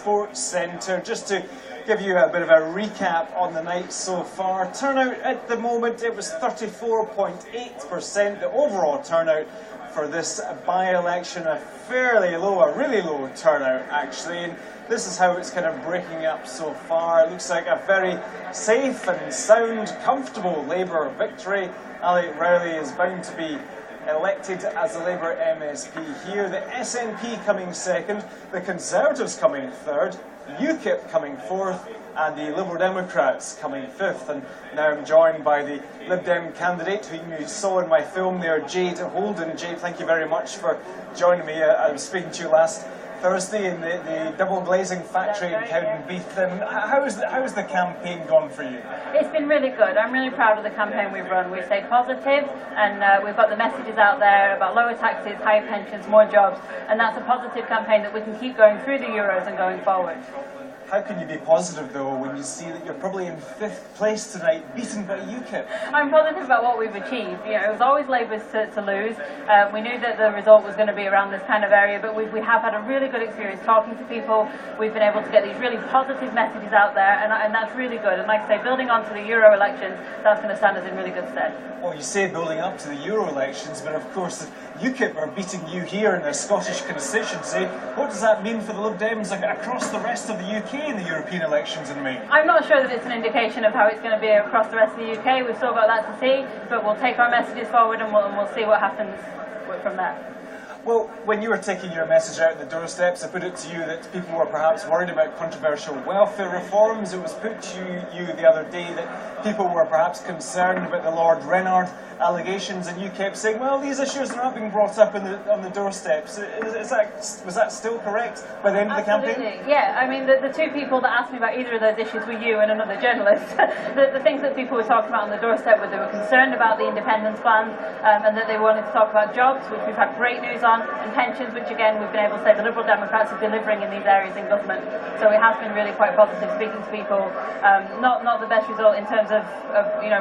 Sports Centre, just to give you a bit of a recap on the night so far. Turnout at the moment, it was 34.8%, the overall turnout for this by-election, a fairly low, a really low turnout actually, and this is how it's kind of breaking up so far. It looks like a very safe and sound, comfortable Labour victory. Alex Rowley is bound to be elected as the Labour MSP here. The SNP coming second, the Conservatives coming third, UKIP coming fourth, and the Liberal Democrats coming fifth. And now I'm joined by the Lib Dem candidate whom you saw in my film there, Jade Holden. Jade, thank you very much for joining me. I was speaking to you last Thursday in the double glazing factory in Cowdenbeath. How's the campaign gone for you? It's been really good. I'm really proud of the campaign we've run. We've stayed positive, and we've got the messages out there about lower taxes, higher pensions, more jobs, and that's a positive campaign that we can keep going through the Euros and going forward. How can you be positive, though, when you see that you're probably in fifth place tonight, beaten by UKIP? I'm positive about what we've achieved. You know, it was always Labour's to lose. We knew that the result was going to be around this kind of area, but we have had a really good experience talking to people. We've been able to get these really positive messages out there, and that's really good. And like I say, building on to the Euro elections, that's going to stand us in really good stead. Well, you say building up to the Euro elections, but of course, if UKIP are beating you here in their Scottish constituency, what does that mean for the Lib Dems across the rest of the UK in the European elections in May? I'm not sure that it's an indication of how it's going to be across the rest of the UK. We've still got that to see, but we'll take our messages forward and we'll see what happens from there. Well, when you were taking your message out at the doorsteps, I put it to you that people were perhaps worried about controversial welfare reforms. It was put to you the other day that people were perhaps concerned about the Lord Reynard allegations, and you kept saying, well, these issues are not being brought up on the doorsteps. Was that still correct by the end of the campaign? Yeah, I mean, the two people that asked me about either of those issues were you and another journalist. the things that people were talking about on the doorstep were they were concerned about the independence plans, and that they wanted to talk about jobs, which we've had great news on, and pensions, which again we've been able to say the Liberal Democrats are delivering in these areas in government. So it has been really quite positive speaking to people. Not the best result in terms of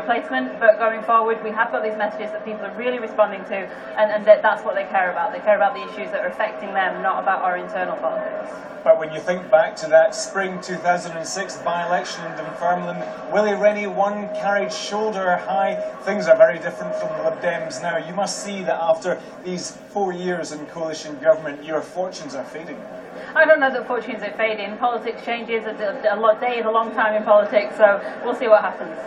placement, but going forward we have got these messages that people are really responding to, and that's what they care about. They care about the issues that are affecting them, not about our internal politics. But when you think back to that spring 2006 by-election in Dunfermline, Willie Rennie won, carried shoulder high. Things are very different from the Lib Dems now. You must see that after these 4 years in coalition government, your fortunes are fading. I don't know that fortunes are fading. Politics changes. A day is a long time in politics, so we'll see what happens.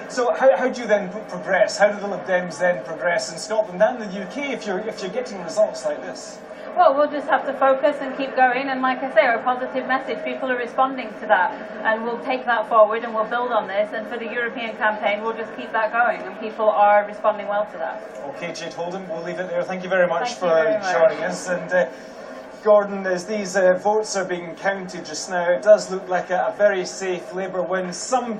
So how do you then progress? How do the Lib Dems then progress in Scotland and the UK if you're getting results like this? Well, we'll just have to focus and keep going, and like I say, our positive message, people are responding to that, and we'll take that forward and we'll build on this, and for the European campaign we'll just keep that going, and people are responding well to that. Okay, Jade Holden, we'll leave it there. Thank you very much for joining us. And Gordon, as these votes are being counted just now, it does look like a very safe Labour win. Some